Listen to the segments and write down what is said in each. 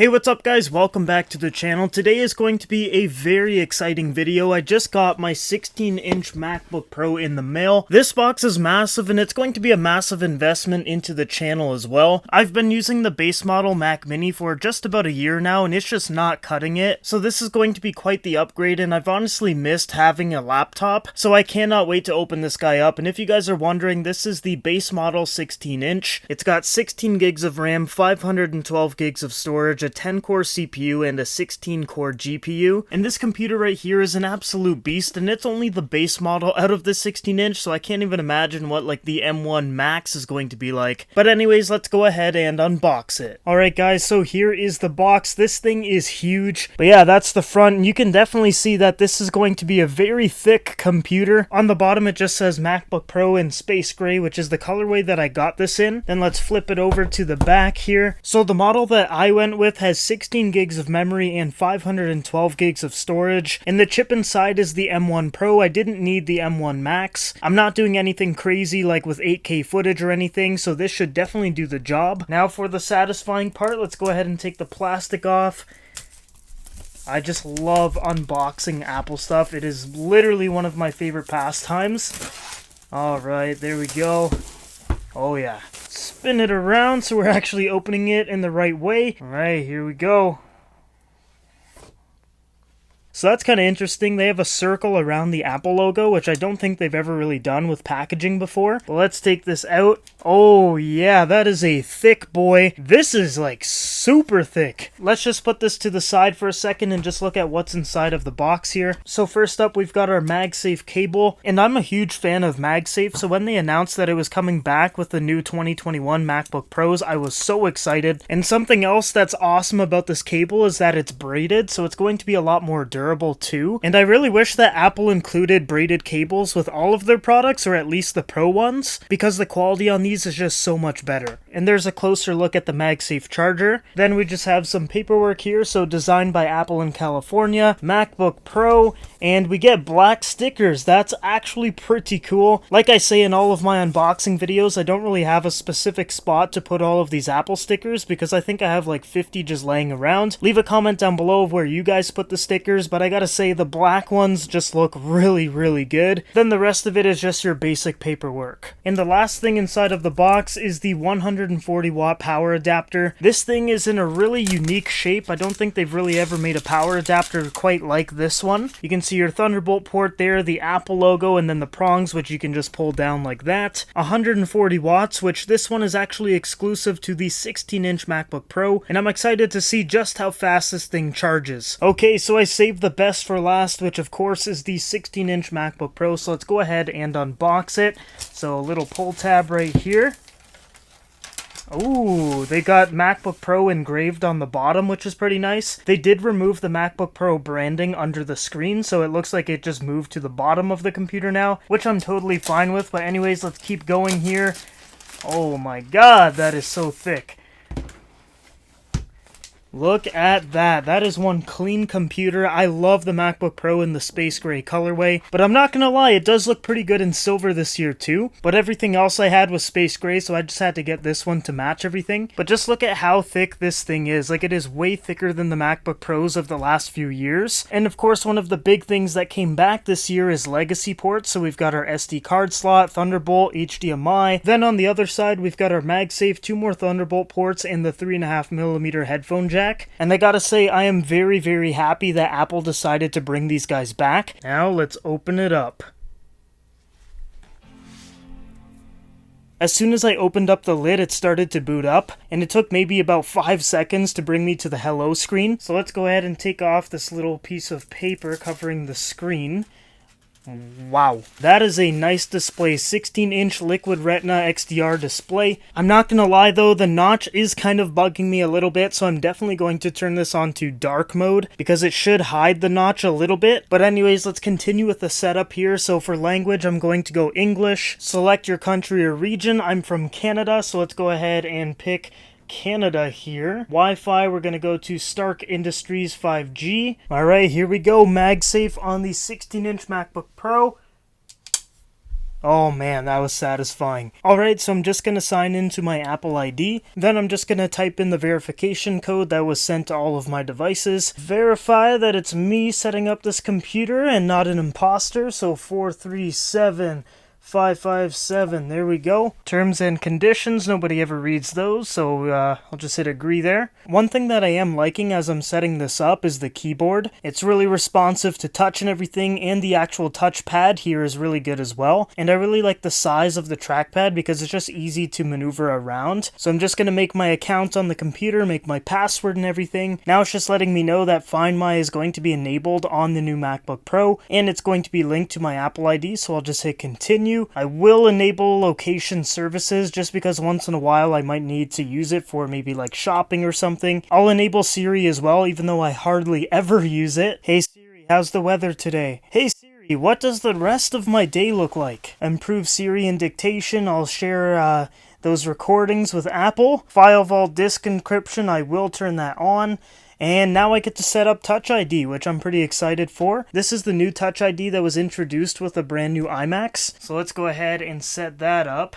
Hey, what's up guys? Welcome back to the channel. Today is going to be a very exciting video. I just got my 16-inch MacBook Pro in the mail. This box is massive and it's going to be a massive investment into the channel as well. I've been using the base model Mac Mini for just about a year now and it's just not cutting it. So this is going to be quite the upgrade and I've honestly missed having a laptop. So I cannot wait to open this guy up. And if you guys are wondering, this is the base model 16-inch. It's got 16 gigs of RAM, 512 gigs of storage, a 10-core CPU, and a 16-core GPU. And this computer right here is an absolute beast, and it's only the base model out of the 16-inch, so I can't even imagine what like the M1 Max is going to be like. But anyways, let's go ahead and unbox it. Alright guys, so here is the box. This thing is huge. But yeah, that's the front, and you can definitely see that this is going to be a very thick computer. On the bottom it just says MacBook Pro in space gray, which is the colorway that I got this in. Then let's flip it over to the back here. So the model that I went with has 16 gigs of memory and 512 gigs of storage, and the chip inside is the M1 Pro. I didn't need the M1 Max. I'm not doing anything crazy like with 8K footage or anything, so this should definitely do the job. Now for the satisfying part, let's go ahead and take the plastic off. I just love unboxing Apple stuff. It is literally one of my favorite pastimes. Alright, there we go. Oh yeah. Spin it around so we're actually opening it in the right way. Alright, here we go. So that's kind of interesting. They have a circle around the Apple logo, which I don't think they've ever really done with packaging before. But let's take this out. Oh yeah, that is a thick boy. This is like super thick. Let's just put this to the side for a second and just look at what's inside of the box here. So first up, we've got our MagSafe cable. And I'm a huge fan of MagSafe, so when they announced that it was coming back with the new 2021 MacBook Pros, I was so excited. And something else that's awesome about this cable is that it's braided, so it's going to be a lot more durable too. And I really wish that Apple included braided cables with all of their products, or at least the Pro ones, because the quality on these is just so much better. And there's a closer look at the MagSafe charger. Then we just have some paperwork here, so designed by Apple in California, MacBook Pro, and we get black stickers. That's actually pretty cool. Like I say in all of my unboxing videos, I don't really have a specific spot to put all of these Apple stickers because I think I have like 50 just laying around. Leave a comment down below of where you guys put the stickers, but I gotta say the black ones just look really good. Then the rest of it is just your basic paperwork. And the last thing inside of the box is the 140 watt power adapter. This thing is in a really unique shape. I don't think they've really ever made a power adapter quite like this one. You can see your Thunderbolt port there, the Apple logo, and then the prongs, which you can just pull down like that. 140 watts, which this one is actually exclusive to the 16-inch MacBook Pro, and I'm excited to see just how fast this thing charges. Okay, so I saved the best for last, which of course is the 16-inch MacBook Pro, so let's go ahead and unbox it. So a little pull tab right here. Ooh, they got MacBook Pro engraved on the bottom, which is pretty nice. They did remove the MacBook Pro branding under the screen, so it looks like it just moved to the bottom of the computer now, which I'm totally fine with. But anyways, let's keep going here. Oh my god, that is so thick. Look at that. That is one clean computer. I love the MacBook Pro in the space gray colorway, but I'm not gonna lie, it does look pretty good in silver this year too. But everything else I had was space gray, so I just had to get this one to match everything. But just look at how thick this thing is. Like, it is way thicker than the MacBook Pros of the last few years. And of course, one of the big things that came back this year is legacy ports. So we've got our SD card slot, Thunderbolt, HDMI. Then on the other side, we've got our MagSafe, 2 more Thunderbolt ports, and the 3.5mm headphone jack. And I gotta say, I am very happy that Apple decided to bring these guys back. Now let's open it up. As soon as I opened up the lid, it started to boot up, and it took maybe about 5 seconds to bring me to the hello screen. So let's go ahead and take off this little piece of paper covering the screen. Wow, that is a nice display. 16-inch Liquid Retina XDR display. I'm not gonna lie though, the notch is kind of bugging me a little bit, so I'm definitely going to turn this on to dark mode because it should hide the notch a little bit. But anyways, let's continue with the setup here. So for language, I'm going to go English. Select your country or region. I'm from Canada, so let's go ahead and pick Canada here. Wi-Fi, we're going to go to Stark Industries 5G. Alright, here we go. MagSafe on the 16-inch MacBook Pro. Oh man, that was satisfying. Alright, so I'm just going to sign into my Apple ID. Then I'm just going to type in the verification code that was sent to all of my devices. Verify that it's me setting up this computer and not an imposter. So 437-557, there we go. Terms and conditions, nobody ever reads those, so I'll just hit agree there. One thing that I am liking as I'm setting this up is the keyboard. It's really responsive to touch and everything, and the actual touchpad here is really good as well. And I really like the size of the trackpad because it's just easy to maneuver around. So I'm just going to make my account on the computer, make my password and everything. Now it's just letting me know that Find My is going to be enabled on the new MacBook Pro, and it's going to be linked to my Apple ID, so I'll just hit continue. I will enable location services just because once in a while I might need to use it for maybe like shopping or something. I'll enable Siri as well, even though I hardly ever use it. Hey Siri, how's the weather today? Hey Siri, what does the rest of my day look like? Improve Siri and dictation. I'll share those recordings with Apple. File vault disk encryption, I will turn that on. And now I get to set up Touch ID, which I'm pretty excited for. This is the new Touch ID that was introduced with a brand new iMacs. So let's go ahead and set that up.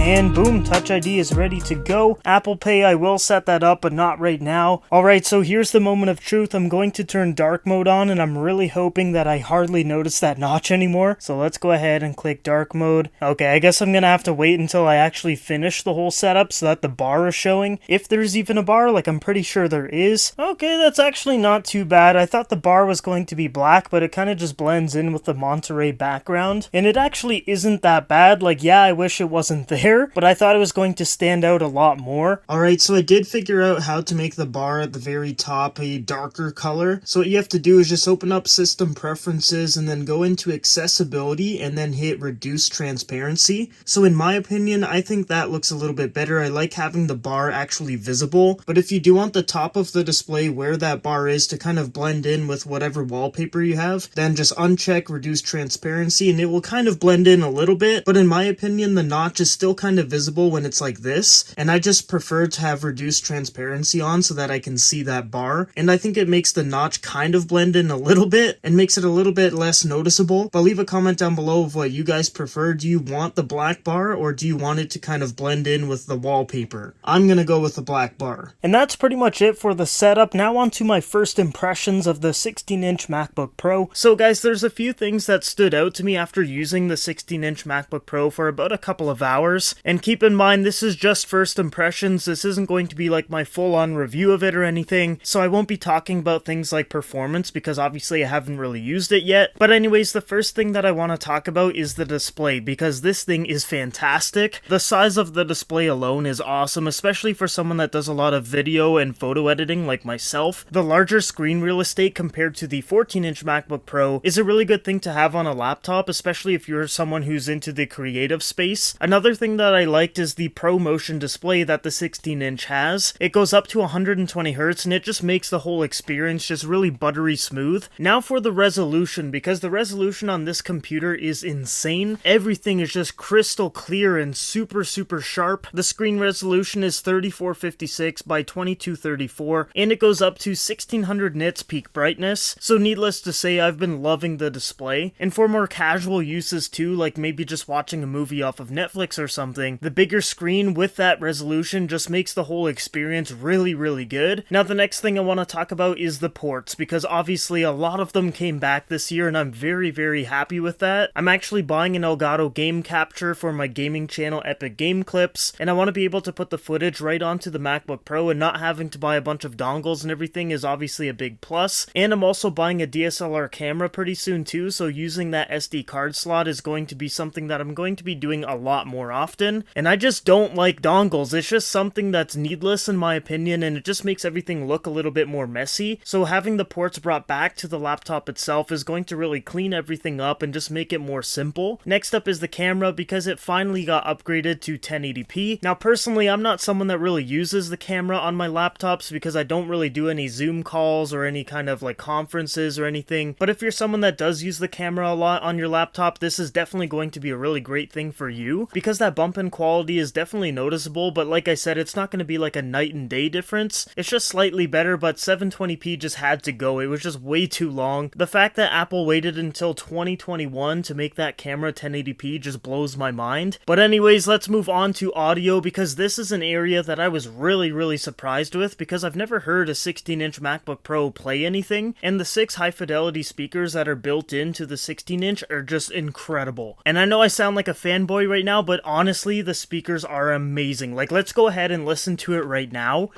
And boom, Touch ID is ready to go. Apple Pay, I will set that up, but not right now. Alright, so here's the moment of truth. I'm going to turn dark mode on, and I'm really hoping that I hardly notice that notch anymore. So let's go ahead and click dark mode. Okay, I guess I'm gonna have to wait until I actually finish the whole setup so that the bar is showing. If there's even a bar, like I'm pretty sure there is. Okay, that's actually not too bad. I thought the bar was going to be black, but it kind of just blends in with the Monterey background. And it actually isn't that bad. Like, yeah, I wish it wasn't there, but I thought it was going to stand out a lot more. Alright, so I did figure out how to make the bar at the very top a darker color. So what you have to do is just open up System Preferences and then go into Accessibility and then hit Reduce Transparency. So in my opinion, I think that looks a little bit better. I like having the bar actually visible, but if you do want the top of the display where that bar is to kind of blend in with whatever wallpaper you have, then just uncheck Reduce Transparency and it will kind of blend in a little bit, but in my opinion, the notch is still kind of visible when it's like this, and I just prefer to have reduced transparency on so that I can see that bar, and I think it makes the notch kind of blend in a little bit and makes it a little bit less noticeable. But leave a comment down below of what you guys prefer. Do you want the black bar or do you want it to kind of blend in with the wallpaper? I'm gonna go with the black bar. And that's pretty much it for the setup. Now on to my first impressions of the 16-inch MacBook Pro. So guys, there's a few things that stood out to me after using the 16-inch MacBook Pro for about a couple of hours. And keep in mind, this is just first impressions. This isn't going to be like my full-on review of it or anything, so I won't be talking about things like performance because obviously I haven't really used it yet. But anyways, the first thing that I want to talk about is the display, because this thing is fantastic. The size of the display alone is awesome, especially for someone that does a lot of video and photo editing like myself. The larger screen real estate compared to the 14-inch MacBook Pro is a really good thing to have on a laptop, especially if you're someone who's into the creative space. Another thing that I liked is the Pro Motion display that the 16-inch has. It goes up to 120 Hz and it just makes the whole experience just really buttery smooth. Now for the resolution, because the resolution on this computer is insane. Everything is just crystal clear and super sharp. The screen resolution is 3456 by 2234 and it goes up to 1600 nits peak brightness. So needless to say, I've been loving the display. And for more casual uses too, like maybe just watching a movie off of Netflix or something, the bigger screen with that resolution just makes the whole experience really good. Now the next thing I want to talk about is the ports, because obviously a lot of them came back this year and I'm very happy with that. I'm actually buying an Elgato game capture for my gaming channel Epic Game Clips, and I want to be able to put the footage right onto the MacBook Pro, and not having to buy a bunch of dongles and everything is obviously a big plus. And I'm also buying a DSLR camera pretty soon too, so using that SD card slot is going to be something that I'm going to be doing a lot more often. And I just don't like dongles. It's just something that's needless in my opinion, and it just makes everything look a little bit more messy. So having the ports brought back to the laptop itself is going to really clean everything up and just make it more simple. Next up is the camera, because it finally got upgraded to 1080p. Now personally, I'm not someone that really uses the camera on my laptops because I don't really do any Zoom calls or any kind of like conferences or anything. But if you're someone that does use the camera a lot on your laptop, this is definitely going to be a really great thing for you, because that bumper jump in quality is definitely noticeable, but like I said, it's not going to be like a night and day difference. It's just slightly better, but 720p just had to go. It was just way too long. The fact that Apple waited until 2021 to make that camera 1080p just blows my mind. But anyways, let's move on to audio, because this is an area that I was really surprised with, because I've never heard a 16-inch MacBook Pro play anything, and the 6 high-fidelity speakers that are built into the 16-inch are just incredible. And I know I sound like a fanboy right now, but honestly, the speakers are amazing. Like, let's go ahead and listen to it right now.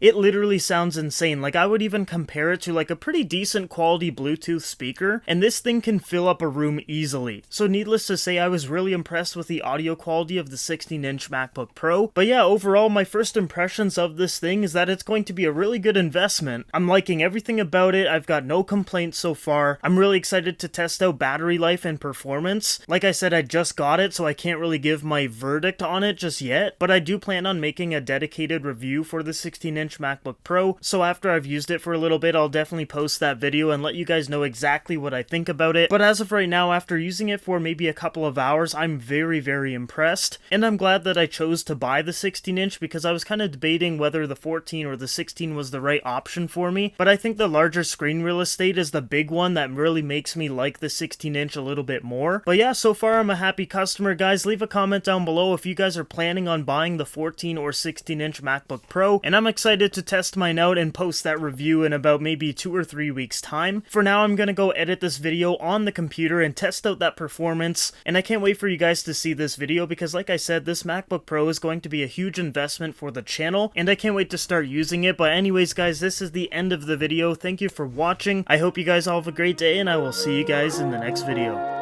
It literally sounds insane. Like, I would even compare it to like a pretty decent quality Bluetooth speaker, and this thing can fill up a room easily. So needless to say, I was really impressed with the audio quality of the 16-inch MacBook Pro. But yeah, overall, my first impressions of this thing is that it's going to be a really good investment. I'm liking everything about it. I've got no complaints so far. I'm really excited to test out battery life and performance. Like I said, I just got it, so I can't really give my verdict on it just yet, but I do plan on making a dedicated review for the 16-inch MacBook Pro, so after I've used it for a little bit, I'll definitely post that video and let you guys know exactly what I think about it. But as of right now, after using it for maybe a couple of hours, I'm very impressed, and I'm glad that I chose to buy the 16-inch, because I was kind of debating whether the 14 or the 16 was the right option for me, but I think the larger screen real estate is the big one that really makes me like the 16-inch a little bit more. But yeah, so far I'm a happy customer, guys. Leave a comment down below if you guys are planning on buying the 14 or 16-inch MacBook Pro, and I'm excited to test mine out and post that review in about maybe 2 or 3 weeks time. For now, I'm gonna go edit this video on the computer and test out that performance, and I can't wait for you guys to see this video, because like I said, this MacBook Pro is going to be a huge investment for the channel, and I can't wait to start using it. But anyways, guys, this is the end of the video. Thank you for watching. I hope you guys all have a great day, and I will see you guys in the next video.